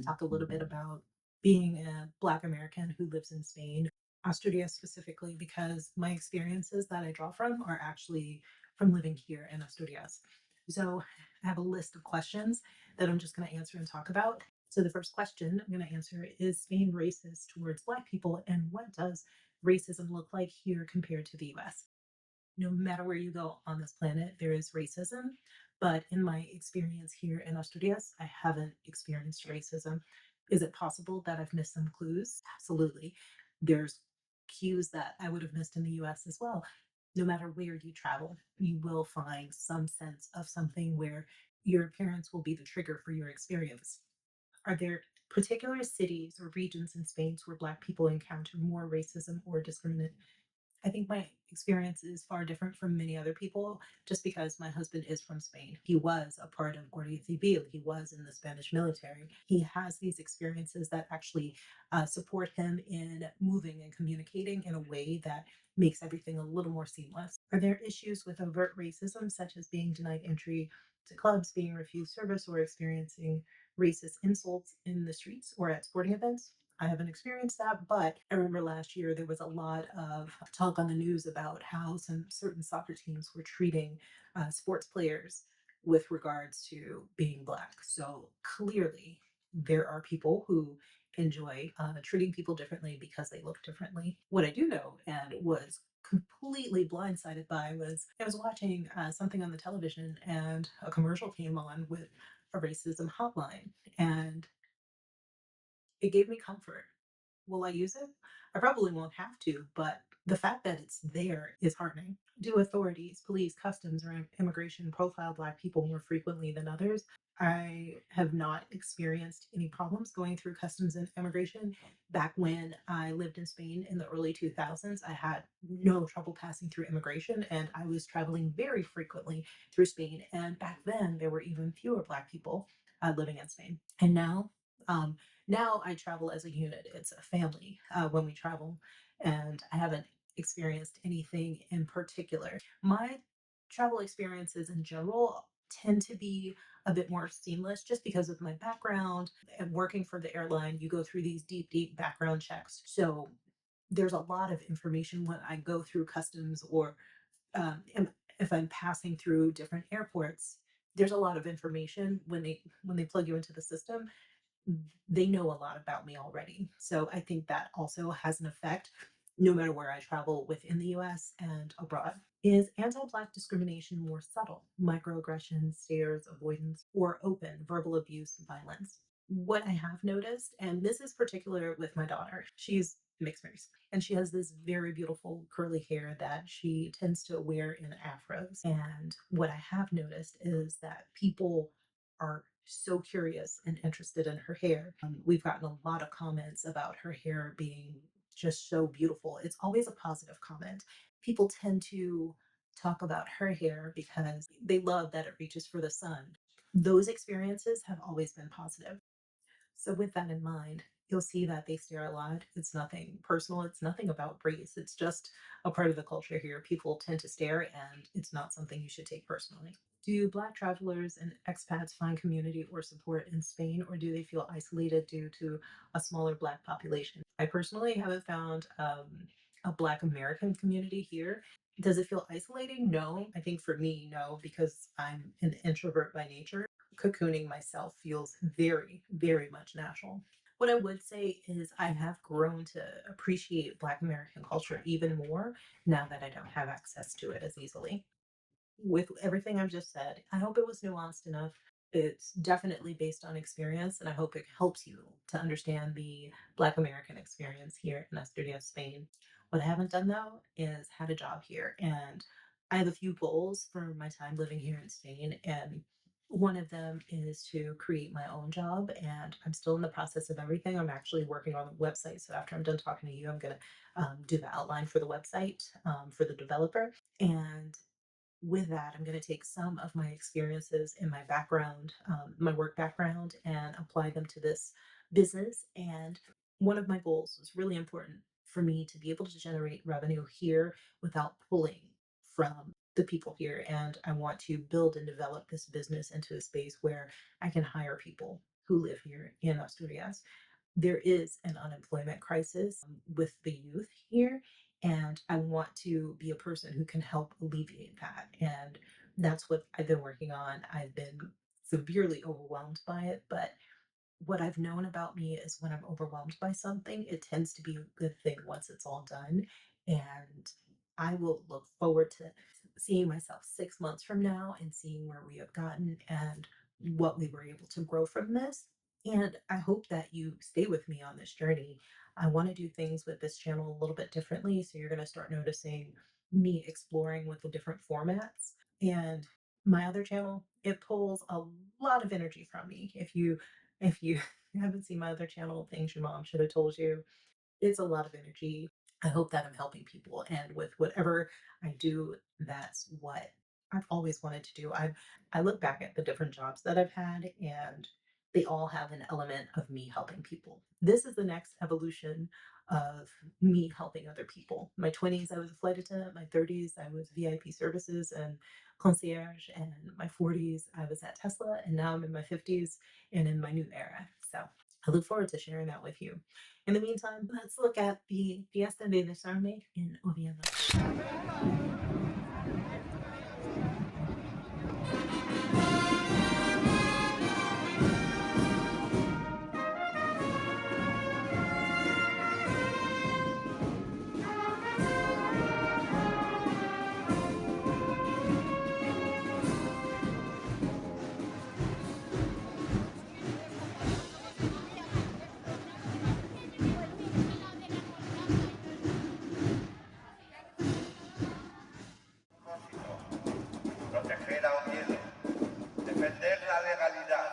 talk a little bit about being a Black American who lives in Spain, Asturias specifically, because my experiences that I draw from are actually from living here in Asturias. So I have a list of questions that I'm just going to answer and talk about. So the first question I'm going to answer is Spain racist towards Black people, and what does racism look like here compared to the US? No matter where you go on this planet, there is racism. But in my experience here in Asturias, I haven't experienced racism. Is it possible that I've missed some clues? Absolutely. There's cues that I would have missed in the US as well. No matter where you travel, you will find some sense of something where your appearance will be the trigger for your experience. Are there particular cities or regions in Spain where Black people encounter more racism or discrimination? I think my experience is far different from many other people just because my husband is from Spain. He was a part of Guardia Civil, he was in the Spanish military. He has these experiences that actually support him in moving and communicating in a way that makes everything a little more seamless. Are there issues with overt racism, such as being denied entry to clubs, being refused service, or experiencing racist insults in the streets or at sporting events? I haven't experienced that, but I remember last year there was a lot of talk on the news about how some certain soccer teams were treating sports players with regards to being Black. So clearly, there are people who enjoy treating people differently because they look differently. What I do know and was completely blindsided by was I was watching something on the television and a commercial came on with a racism hotline. And it gave me comfort. Will I use it? I probably won't have to, but the fact that it's there is heartening. Do authorities, police, customs, or immigration profile Black people more frequently than others? I have not experienced any problems going through customs and immigration. Back when I lived in Spain in the early 2000s, I had no trouble passing through immigration, and I was traveling very frequently through Spain. And back then, there were even fewer Black people living in Spain. And um, now I travel as a unit. It's a family when we travel, and I haven't experienced anything in particular. My travel experiences in general tend to be a bit more seamless just because of my background and working for the airline. You go through these deep, deep background checks. So there's a lot of information when I go through customs or if I'm passing through different airports. There's a lot of information when they plug you into the system. They know a lot about me already. So I think that also has an effect no matter where I travel within the US and abroad. Is anti Black discrimination more subtle, microaggressions, stares, avoidance, or open verbal abuse and violence? What I have noticed, and this is particular with my daughter, she's mixed race, and she has this very beautiful curly hair that she tends to wear in afros. And what I have noticed is that people are so curious and interested in her hair. We've gotten a lot of comments about her hair being just so beautiful. It's always a positive comment. People tend to talk about her hair because they love that it reaches for the sun. Those experiences have always been positive. So, with that in mind, you'll see that they stare a lot. It's nothing personal, it's nothing about race. It's just a part of the culture here. People tend to stare, and it's not something you should take personally. Do Black travelers and expats find community or support in Spain, or do they feel isolated due to a smaller Black population? I personally haven't found a Black American community here. Does it feel isolating? No. I think for me, no, because I'm an introvert by nature. Cocooning myself feels very, very much natural. What I would say is I have grown to appreciate Black American culture even more now that I don't have access to it as easily. With everything I've just said, I hope it was nuanced enough. It's definitely based on experience, and I hope it helps you to understand the Black American experience here in Asturias, Spain. What I haven't done though is had a job here, and I have a few goals for my time living here in Spain, and one of them is to create my own job, and I'm still in the process of everything. I'm actually working on the website, so after I'm done talking to you, I'm gonna do the outline for the website for the developer, and with that, I'm going to take some of my experiences in my background, my work background, and apply them to this business. And one of my goals was really important for me to be able to generate revenue here without pulling from the people here. And I want to build and develop this business into a space where I can hire people. who live here in Asturias. There is an unemployment crisis with the youth here, and I want to be a person who can help alleviate that. And that's what I've been working on. I've been severely overwhelmed by it, but what I've known about me is when I'm overwhelmed by something, it tends to be a good thing once it's all done. And I will look forward to seeing myself 6 months from now and seeing where we have gotten and what we were able to grow from this. And I hope that you stay with me on this journey. I want to do things with this channel a little bit differently. So you're going to start noticing me exploring with the different formats. And my other channel, it pulls a lot of energy from me. If you haven't seen my other channel, Things Your Mom Should Have Told You, it's a lot of energy. I hope that I'm helping people. And with whatever I do, that's what I've always wanted to do. I look back at the different jobs that I've had, and they all have an element of me helping people. This is the next evolution of me helping other people. My 20s, I was a flight attendant. My 30s, I was VIP services and concierge. And my 40s, I was at Tesla. And now I'm in my 50s and in my new era. So I look forward to sharing that with you. In the meantime, let's look at the Fiesta de Desarme in Oviedo. Proteger a Oviedo, defender la legalidad.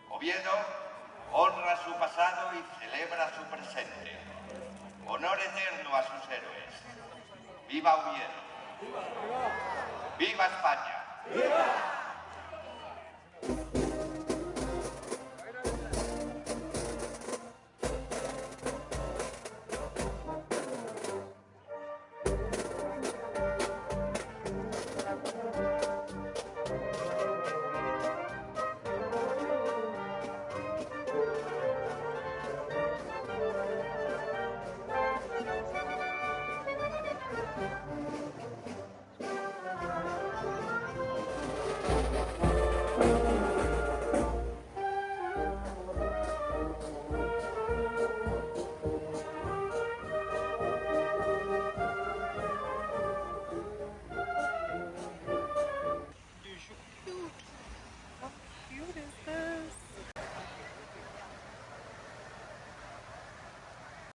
Oviedo honra su pasado y celebra su presente. Honor eterno a sus héroes. ¡Viva Oviedo! ¡Viva España!